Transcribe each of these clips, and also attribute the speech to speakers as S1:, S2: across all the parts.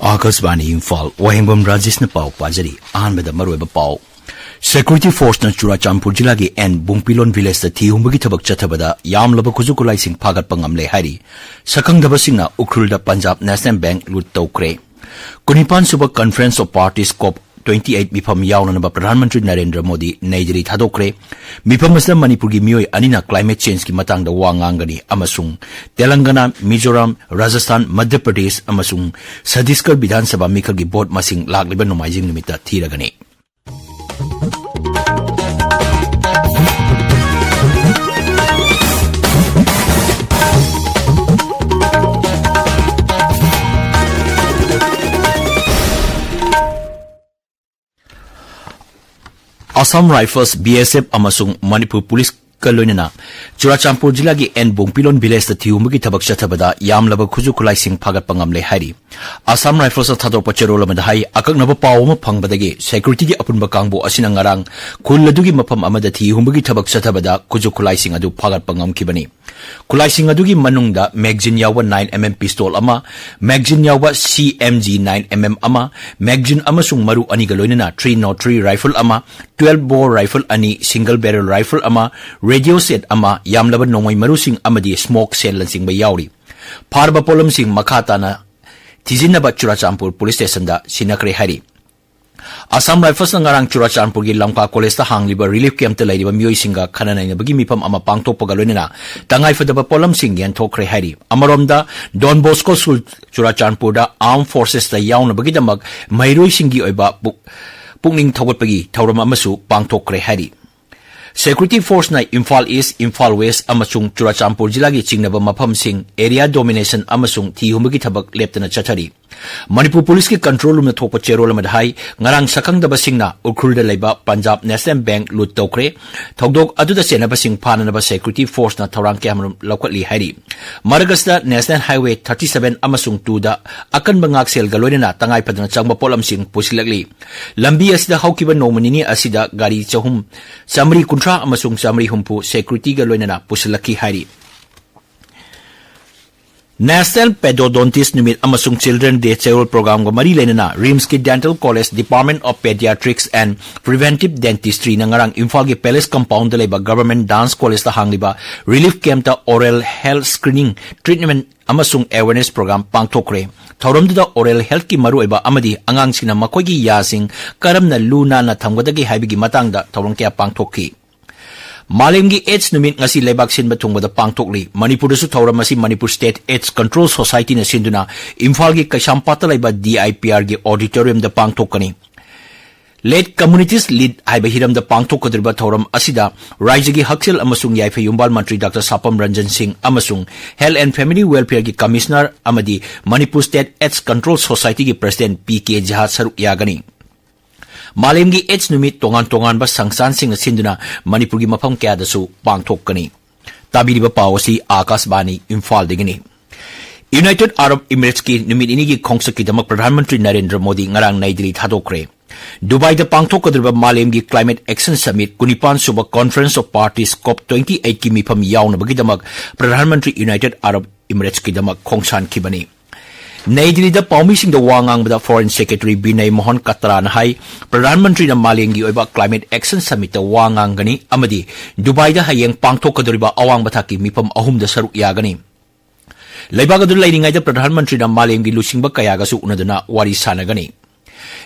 S1: Akasbani Imphal, Wahengbam Rajesh na pau pajari, Ahmeda Marueba pau. Security Force na Churachampur Jilagi and Bungpilon Village the Tihumbagi Tabak Chatabada, Yam Labakuzukulai Sing Pagat Pangamle Hari, Sakang Dabasingna, Ukrulda Punjab National Bank Lut Tokre. Kunipan Suba Conference of Parties COP 28 Mipam Yauna Pradhan Mantri Narendra Modi, Nigeria Hadokre, Mipamasda Manipuri Miyoi Anina Climate Change Ki Matang da Wangangani, Amasung, Telangana, Mizoram, Rajasthan, Madhya Pradesh, Amasung, Sadiskar Bidhan Sabha Mikagi Board Masing Lagliban Nomizing Limita Tiragani. Assam Rifles BSF amasung Manipur Police Kaloinana Churachampur Jilagi and Bungpilon Village the Tihumbagi Tabak Chatabada Yam Laba Kuzukulai Sing Pagat Pangamle Hari Assam Rifles Tado Pacherola Madhai Akak Naba Pawma Pangbadagi Security Upon Bakambo Asinangarang Kuladugi Mapam Amada Tihumbagi Tabak Chatabada Kuzukulai Sing Adu Pagat Pangam Kibani Kulai Sing Adugi Manungda Magazine Yawa 9mm pistol ama Magazine Yawa CMG 9mm ama Magazine Amasung Maru Anigaloinana 303 rifle ama 12 bore rifle ani single barrel rifle ama radio set ama yamlaba nongoi marusing amadi smoke cell lansing ba yauri parba polam sing makata na tijinaba Churachampur police station da sinakre hari Assam Rifles ngarang Churachampur gi Lamka College ta hangliba relief camp ta laiba miyoi singa khananai na bagi mipam ama pangtok pagalonina tangai fadaba polam sing yan thokre hari amaromda Don Bosco School Churachampur da Armed Forces ta yauna bagi damag mairoi singi oiba pukning thawatpagi thawram amasu pangthokre hari Security Force na Imphal East, Imphal West amasung Churachampur Jilagi chingnaba mafam sing area domination amasung Tihumbagi Tabak leptana chathari Manipur Police ki control room na thopa cherola madhai ngarang sakang daba singna ukhulda leiba Punjab National Bank lut tokre thogdok aduda senaba sing phananaba Security Force na thorang kyamrum lokatli hari Maragasta National Highway 37 amasung 2 da akan bangak sel galoina tangai padana changba polam sing pusilagli lambi asida haukiba nomanini asida gari chahum samri kuntra amasung samri humpu security galoina pusilaki hari National Pedodontist Numit amasung Children Day Cheryl Program ko mari lenana Rimski Dental College Department of Pediatrics and Preventive Dentistry na ngarang Imphal gi Palace Compound leba Government Dance College ta hangliba Relief Camp ta Oral Health Screening Treatment amasung Awareness Program pangthokre thauramda oral health ki maru eba amadi angang sina makoi gi yasing karamna luna na thamgadagi haibigi matangda thauram kya pangthokki Malimgi AIDS numit ngasi lebak sin batungba da pangtokli Manipur su thauram masi Manipur State AIDS Control Society na sinduna Imphal gi Kaishampata leba DIPR gi auditorium da pangtokani Late Communities Lead haiba hiram da pangtokadriba thauram asida Raija gi Haksel amasung Yaifa Yumbal Mantri Dr. Sapam Ranjan Singh amasung Health and Family Welfare gi Commissioner amadi Manipur State AIDS Control Society gi President PK Jha saruk yagani Malimgi AIDS numit tongan ba sangsan sing sinduna Manipur gi mafam kya dasu pangthokani tabiriba pawasi Akasbani Imphal digini United Arab Emirates ki numit ini gi khongsaki damak Pradhan Mantri Narendra Modi ngarang naidili thadokre Dubai da pangthokadriba Malimgi Climate Action Summit kunipan suba Conference of Parties COP 28 ki mifam yauna bagi damak Pradhan Mantri United Arab Emirates ki damak khongsan kibani Naidili da paumi sing da wangang da Foreign Secretary Binay Mohan Katra na hai Pradhan Mantri na Malingi oiba Climate Action Summit da wangang gani amadi Dubai da hayeng pangthokadriba awang bathaki mipam ahum da saruk yagani Laibaga du lainingai da Pradhan Mantri na Malingi lusingba kayaga su unaduna wari sanagani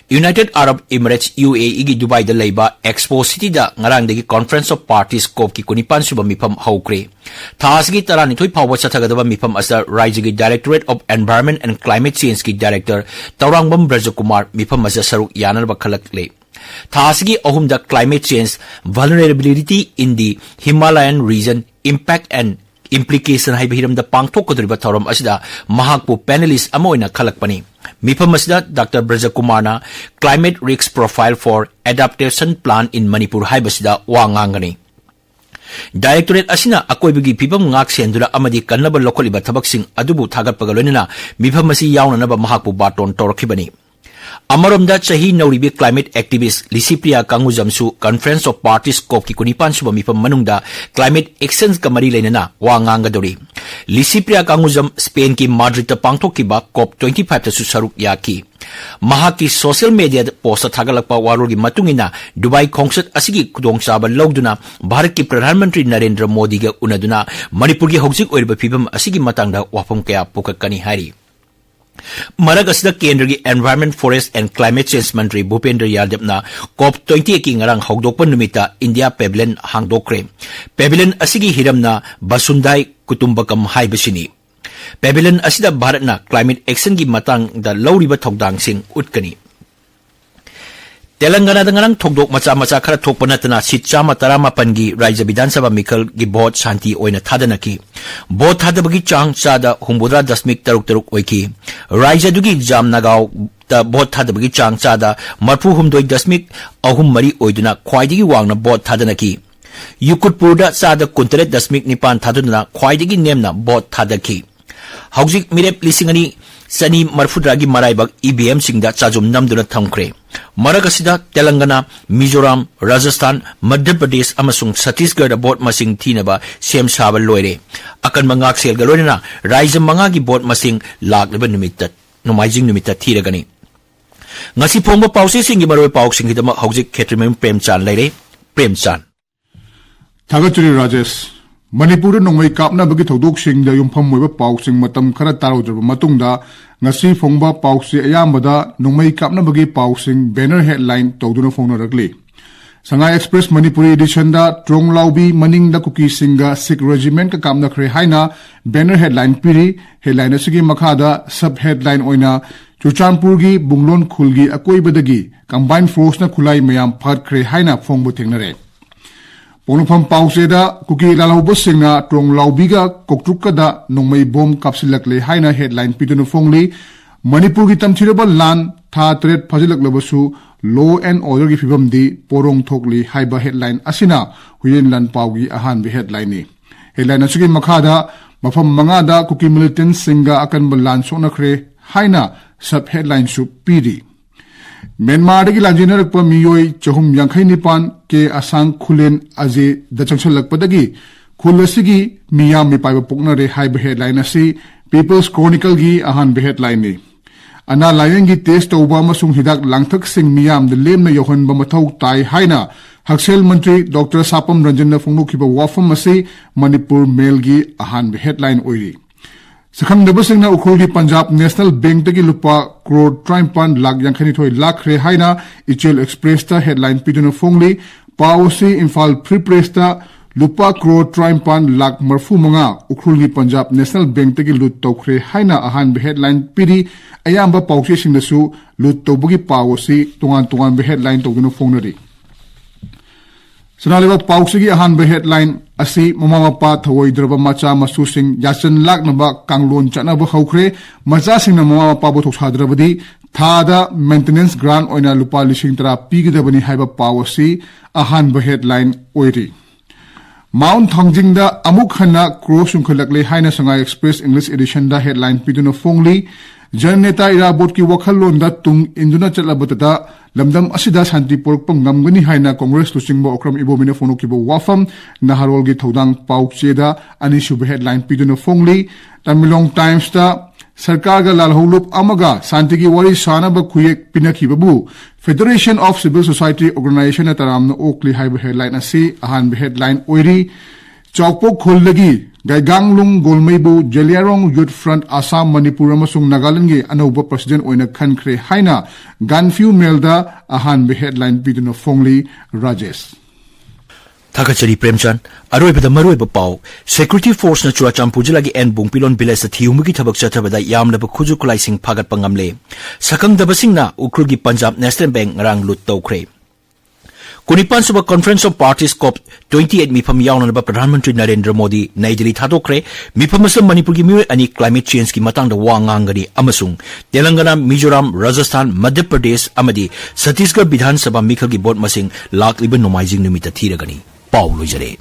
S1: United Arab Emirates UAE gi Dubai da laiba Expo City da ngarang dagi Conference of Parties COP ki kunipan suba mipam haukre Thas gi tarani thoi phawa chathagadaba mipam asa Raija gi Directorate of Environment and Climate Change ki Director Wahengbam Rajesh mipam asa saruk yanar bakhalakle Thas gi ahum da Climate Change Vulnerability in the Himalayan Region Impact and Implication hai bihiram da pangthokadriba thoram asida mahakpu panelist amoina khalakpani Mifam asida Dr. Brajakumar na Climate Risk Profile for Adaptation Plan in Manipur haibasida wangangani Directorate asina akoibigi pibam ngak sendura amadi kannaba lokoliba thabaksing adubu thagatpagalonina mifam asi yauna naba mahakpu baton torkhibani Amaramda chahi nauribi climate activist Lisipriya Kangujamsu Conference of Parties COP ki kunipan suba mipam manungda climate actions ka mari lainana wa ngangadori. Lisipriya Kangujam Spain ki Madrid ta pangthok ki ba COP 25 ta su saruk yaki. Mahaki social media post thagalakpa warol gi matungina Dubai Khongset asigi khudongchaba lawduna Bharat ki Pradhan Mantri Narendra Modi ga unaduna Manipur gi hojik oiriba phibam asigi matangda wafam kaya pokakani hari. Marag asida Kendra ki Environment, Forest and Climate Change Mantri Bhupendra Yadavna COP 28 ki ngarang hogdokpa numita India Pavilion hangdokre. Pavilion asigi hiramna Basundai Kutumbakam haibasini. Pavilion asida Bharatna climate action ki matang da lawriba thokdang sing utkani. Telangana da ngarang thokdok macha khara thokpa natana sit chama tarama pangi Rajya Vidhan Sabha Mikal gi bhot shanti oina thadanaki. Bhot thadabagi chang chada humbudra dasmik taruk oiki. Rajya dugi Jamnagaon da bhot thadabagi chang chada marfu humdoi dasmik ahum mari oiduna khwaidagi wangna bhot thadanaki. Yukutpurda chada kuntret dasmik nipan thaduna khwaidagi nemna bhot thadaki. Haujik mirep lisingani Sani Marfudragi Maraibak EBM Singda Chajum Namduna Thamkre. Maragasida, Telangana, Mizoram, Rajasthan, Madhya Pradesh, Amasung Chhattisgarh Bot Masing Tinaba, Sem Saba Loire. Akan Mangak Sel Galorina, Rise Mangagi Bot Masing Lag Numitat, Nomizing Numita Tiragani. Ngasi Pongo Pause Singi Maroy Pauk Singidama Haujik Ketrimim Premchand Lere, Premchand.
S2: Tagachuri Rajesh. Manipur nongmai kapna bagi thodok sing da yumpham moiba pauk sing matam khara tarodrba matungda ngasi phongba pauk se ayambada nongmai kapna bagi pauk sing banner headline tawduna phongna rakli. Sangai Express Manipuri edition da Tronglaubi maning da kuki singa Sikh regiment ka kamna khre haina banner headline piri headline asigi makhada sub headline oina Chuchanpur gi Bunglon khulgi akoibadagi combined force na khulai mayam phat khre haina phongbu thengnare. Ponufam Pauseda, Kuki Lalaubusinga, Trong Laubiga, Koktrukada, Nongmai Bom Kapsilakle, Haina headline Pitunu Fongli, Manipur Gitam Tirable Land, Ta Tret Pazilak Labasu, Law and Order Gifibam di, Porong Tokli, Haiba headline Asina, Huyen Lan Paugi, Ahan be headline. Headline Asuki Makada, Mafam Mangada, Kuki Militant Singa Akan Balan Sonakre, Haina, sub headline Su Pidi. Myanmar dagi lanjina rakpa miyoi chahum yankhai nipan ke asang khulen aje da changchal lakpadagi khulasigi miyam mi paiba pokna re high headline asi People's Chronicle gi ahan be headline ni ana layeng gi test oba masung hidak langthak sing miyam de lem na yohan ba mathau tai haina Haksel Mantri Dr. Sapam Ranjan na phongnu khiba wafam asi Manipur Mail gi ahan be headline oiri Sakhang Dabasingna Ukhulgi Punjab National Bank Tagi Lupa Crore Trimpan Lag Yankhani Thoi Lak Re Haina Ichel Express ta headline Piduna Fongli Paosi Imphal Prepresta Lupa Crore Trimpan Lag Marfu Manga Ukhulgi Punjab National Bank Tagi Lut Tokre Haina Ahan be headline Pidi Ayamba Pausi Singdasu Lut Tobugi Paosi Tungan be headline Toguna Fongnari Sanaliba Pausigi ahan be headline asi mama mapa thawoi draba macha masu sing yasan lak naba kanglon chana ba khawkhre macha sing na mama mapa bo thoksa drabadi thada maintenance grant oina lupa lising tara pigidabani haiba pawasi ahan be headline oiri Mount Thangjing da amuk khana cross sungkhalakle haina Sangai Express English edition da headline piduna fongli Janeta Irabot ki wakhalon da tung induna chalabata lamdam asida santi pork pang namgani haina Congress lusingbo okram ibomina fono kibo wafam naharol gi thodang paucheda ani sub headline piduna fongli Tamilong Times da Sarkar ga lalholup amaga santi gi wari sana ba khuyek pinaki babu Federation of Civil Society Organization taram na okli haiba headline asi ahan be headline oiri Chowpok khollagi Gaiganglung Golmeibu Jeliarong Youth Front Assam Manipur amasung Nagaland gi anauba president oina khankhre haina Ganfu Melda ahan be headline piduna fongli Rajesh
S1: Thakachari Premchand aroi bada maroi ba pau security force na Churachandpur jila gi en bungpilon village thiumugi thabak chathabada yamna ba khuju kulai sing phagat pangamle sakang dabasing na ukrul gi Punjab National Bank rang lut tawkhre Kunipan Suba Conference of Parties COP 28 Mifam Yauna ba Pradhan Mantri Narendra Modi Naidili Thadokre Mifam asam Manipur gi mioi ani climate change ki matang da wangangari amasung Telangana Mizoram Rajasthan Madhya Pradesh amadi Chhattisgarh Vidhan Sabha Mikal gi bot masing lakliba nomaizing numita thiragani Paul Lujare